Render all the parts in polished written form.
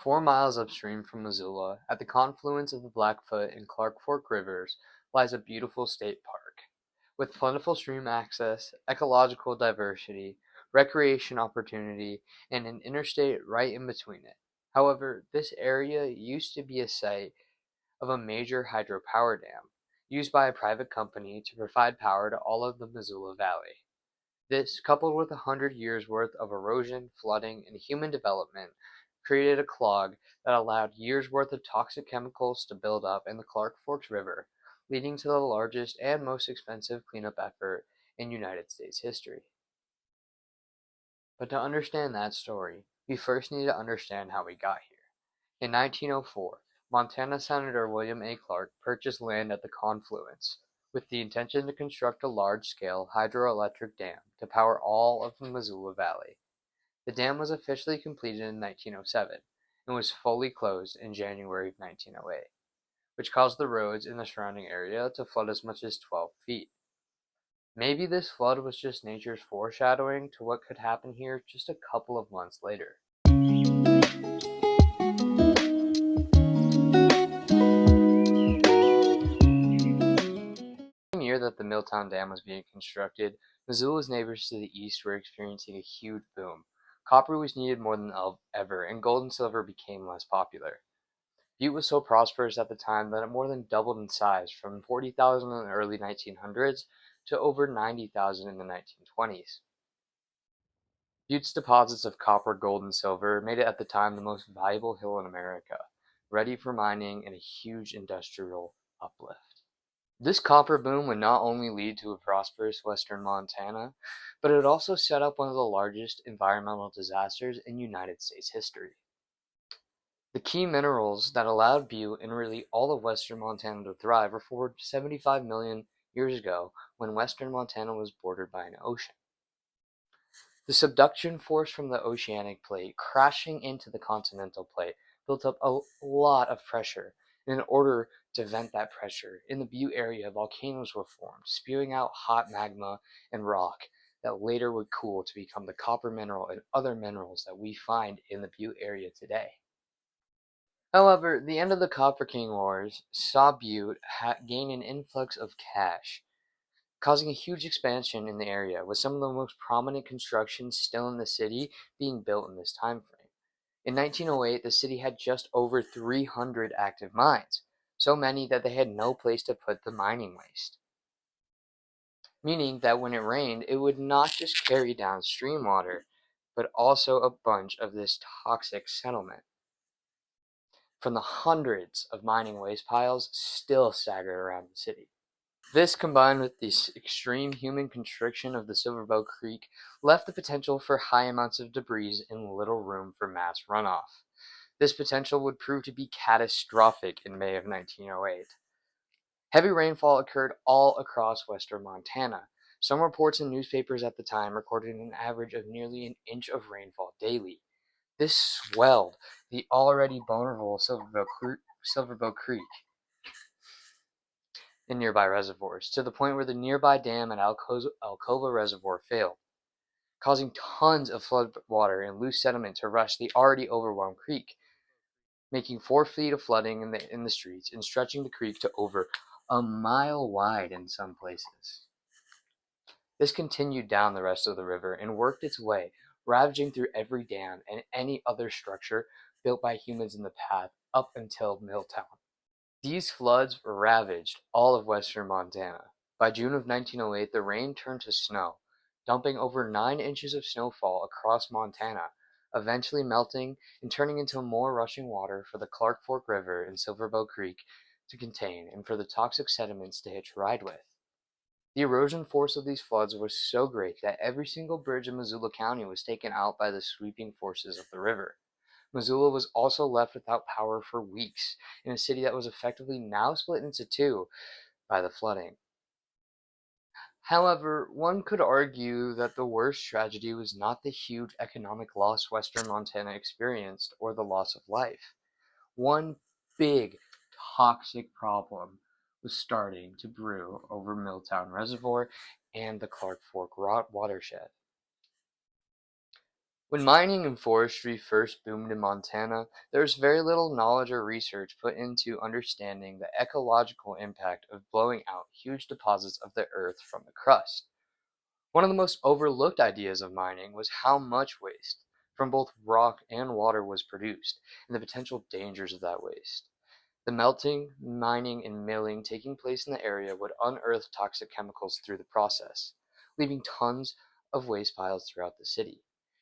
4 miles upstream from Missoula, at the confluence of the Blackfoot and Clark Fork rivers, lies a beautiful state park. With plentiful stream access, ecological diversity, recreation opportunity, and an interstate right in between it. However, this area used to be a site of a major hydropower dam, used by a private company to provide power to all of the Missoula Valley. This, coupled with 100 years' worth of erosion, flooding, and human development, created a clog that allowed years' worth of toxic chemicals to build up in the Clark Forks River, leading to the largest and most expensive cleanup effort in United States history. But to understand that story, we first need to understand how we got here. In 1904, Montana Senator William A. Clark purchased land at the confluence with the intention to construct a large-scale hydroelectric dam to power all of the Missoula Valley. The dam was officially completed in 1907 and was fully closed in January of 1908, which caused the roads in the surrounding area to flood as much as 12 feet. Maybe this flood was just nature's foreshadowing to what could happen here just a couple of months later. The same year that the Milltown Dam was being constructed, Missoula's neighbors to the east were experiencing a huge boom. Copper was needed more than ever, and gold and silver became less popular. Butte was so prosperous at the time that it more than doubled in size, from 40,000 in the early 1900s to over 90,000 in the 1920s. Butte's deposits of copper, gold, and silver made it at the time the most valuable hill in America, ready for mining and a huge industrial uplift. This copper boom would not only lead to a prosperous western Montana, but it would also set up one of the largest environmental disasters in United States history. The key minerals that allowed Butte and really all of western Montana to thrive were forged 75 million years ago when western Montana was bordered by an ocean. The subduction force from the oceanic plate crashing into the continental plate built up a lot of pressure. And in order to vent that pressure, in the Butte area, volcanoes were formed, spewing out hot magma and rock that later would cool to become the copper mineral and other minerals that we find in the Butte area today. However, the end of the Copper King Wars saw Butte gain an influx of cash, causing a huge expansion in the area, with some of the most prominent constructions still in the city being built in this time frame. In 1908, the city had just over 300 active mines, so many that they had no place to put the mining waste. Meaning that when it rained, it would not just carry down stream water, but also a bunch of this toxic settlement from the hundreds of mining waste piles still staggered around the city. This, combined with the extreme human constriction of the Silverbow Creek, left the potential for high amounts of debris and little room for mass runoff. This potential would prove to be catastrophic in May of 1908. Heavy rainfall occurred all across western Montana. Some reports in newspapers at the time recorded an average of nearly an inch of rainfall daily. This swelled the already vulnerable Silverbow Creek in nearby reservoirs, to the point where the nearby dam at Alcova Reservoir failed, causing tons of flood water and loose sediment to rush the already overwhelmed creek, making 4 feet of flooding in the streets and stretching the creek to over a mile wide in some places. This continued down the rest of the river and worked its way, ravaging through every dam and any other structure built by humans in the path up until Milltown. These floods ravaged all of western Montana. By June of 1908, the rain turned to snow, dumping over 9 inches of snowfall across Montana, eventually melting and turning into more rushing water for the Clark Fork River and Silverbow Creek to contain and for the toxic sediments to hitch a ride with. The erosion force of these floods was so great that every single bridge in Missoula County was taken out by the sweeping forces of the river. Missoula was also left without power for weeks, in a city that was effectively now split into two by the flooding. However, one could argue that the worst tragedy was not the huge economic loss western Montana experienced or the loss of life. One big toxic problem was starting to brew over Milltown Reservoir and the Clark Fork watershed. When mining and forestry first boomed in Montana, there was very little knowledge or research put into understanding the ecological impact of blowing out huge deposits of the earth from the crust. One of the most overlooked ideas of mining was how much waste from both rock and water was produced, and the potential dangers of that waste. The melting, mining, and milling taking place in the area would unearth toxic chemicals through the process, leaving tons of waste piles throughout the city.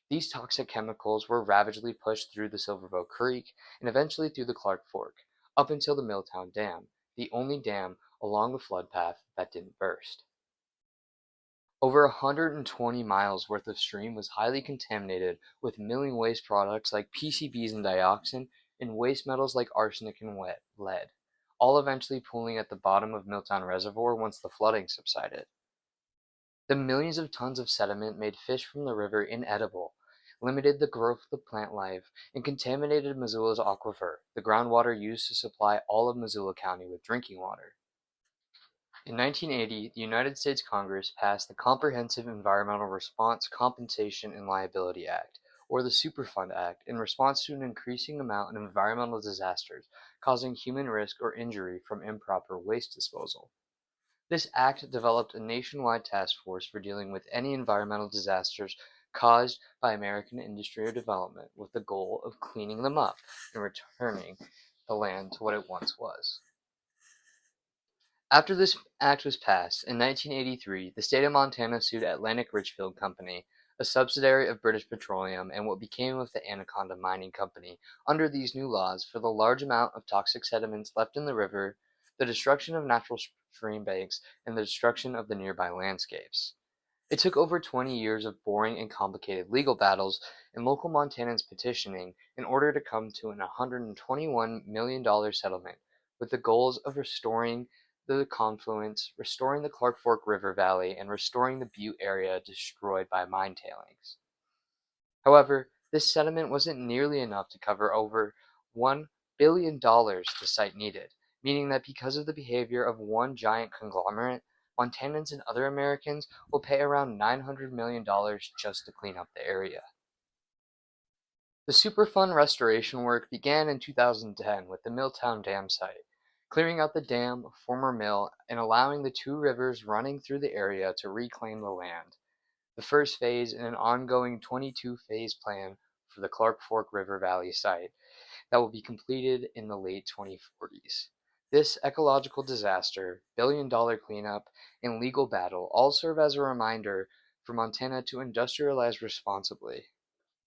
These toxic chemicals were ravagely pushed through the Silverbow Creek and eventually through the Clark Fork, up until the Milltown Dam, the only dam along the flood path that didn't burst. Over 120 miles worth of stream was highly contaminated with milling waste products like PCBs and dioxin, and waste metals like arsenic and lead, all eventually pooling at the bottom of Milltown Reservoir once the flooding subsided. The millions of tons of sediment made fish from the river inedible, limited the growth of plant life, and contaminated Missoula's aquifer, the groundwater used to supply all of Missoula County with drinking water. In 1980, the United States Congress passed the Comprehensive Environmental Response, Compensation, and Liability Act, or the Superfund Act, in response to an increasing amount of environmental disasters causing human risk or injury from improper waste disposal. This act developed a nationwide task force for dealing with any environmental disasters caused by American industry or development, with the goal of cleaning them up and returning the land to what it once was. After this act was passed, in 1983, the state of Montana sued Atlantic Richfield Company, a subsidiary of British Petroleum and what became of the Anaconda Mining Company, under these new laws for the large amount of toxic sediments left in the river, the destruction of natural stream banks, and the destruction of the nearby landscapes. It took over 20 years of boring and complicated legal battles and local Montanans petitioning in order to come to an $121 million settlement, with the goals of restoring the confluence, restoring the Clark Fork River Valley, and restoring the Butte area destroyed by mine tailings. However, this settlement wasn't nearly enough to cover over $1 billion the site needed, meaning that because of the behavior of one giant conglomerate, Montanans and other Americans will pay around $900 million just to clean up the area. The Superfund restoration work began in 2010 with the Milltown Dam site, clearing out the dam, former mill, and allowing the two rivers running through the area to reclaim the land. The first phase in an ongoing 22-phase plan for the Clark Fork River Valley site that will be completed in the late 2040s. This ecological disaster, billion-dollar cleanup, and legal battle all serve as a reminder for Montana to industrialize responsibly,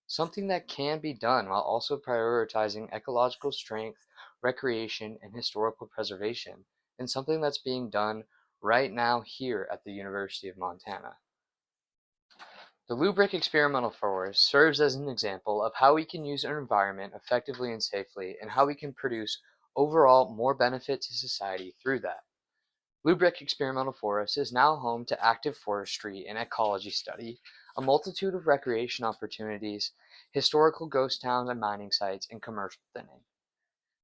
something that can be done while also prioritizing ecological strength, recreation, and historical preservation, and something that's being done right now here at the University of Montana. The Lubric Experimental Forest serves as an example of how we can use our environment effectively and safely, and how we can produce overall more benefit to society through that. Lubric Experimental Forest is now home to active forestry and ecology study, a multitude of recreation opportunities, historical ghost towns and mining sites, and commercial thinning.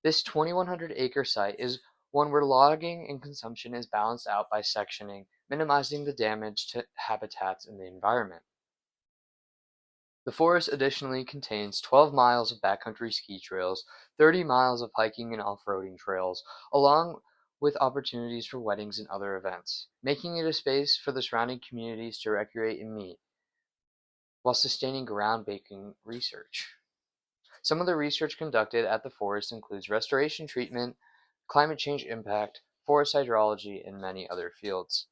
This 2,100-acre site is one where logging and consumption is balanced out by sectioning, minimizing the damage to habitats and the environment. The forest additionally contains 12 miles of backcountry ski trails, 30 miles of hiking and off-roading trails, along with opportunities for weddings and other events, making it a space for the surrounding communities to recreate and meet, while sustaining groundbreaking research. Some of the research conducted at the forest includes restoration treatment, climate change impact, forest hydrology, and many other fields.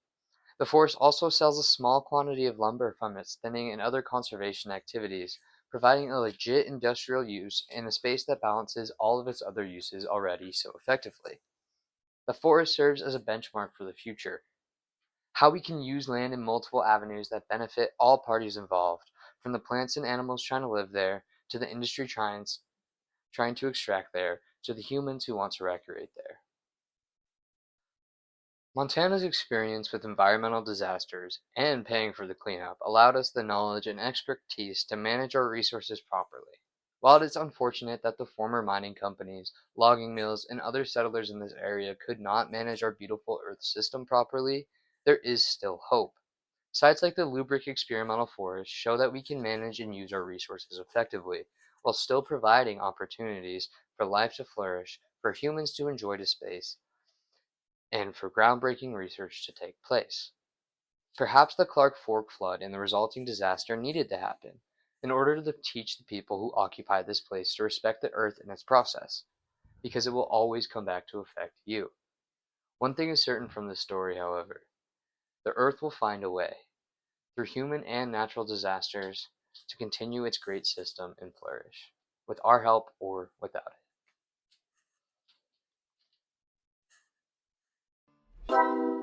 The forest also sells a small quantity of lumber from its thinning and other conservation activities, providing a legit industrial use in a space that balances all of its other uses already so effectively. The forest serves as a benchmark for the future, how we can use land in multiple avenues that benefit all parties involved, from the plants and animals trying to live there, to the industry trying to extract there, to the humans who want to recreate there. Montana's experience with environmental disasters and paying for the cleanup allowed us the knowledge and expertise to manage our resources properly. While it is unfortunate that the former mining companies, logging mills, and other settlers in this area could not manage our beautiful Earth system properly, there is still hope. Sites like the Lubric Experimental Forest show that we can manage and use our resources effectively, while still providing opportunities for life to flourish, for humans to enjoy the space, and for groundbreaking research to take place. Perhaps the Clark Fork flood and the resulting disaster needed to happen in order to teach the people who occupy this place to respect the earth and its process, because it will always come back to affect you. One thing is certain from this story, however: the earth will find a way, through human and natural disasters, to continue its great system and flourish, with our help or without it.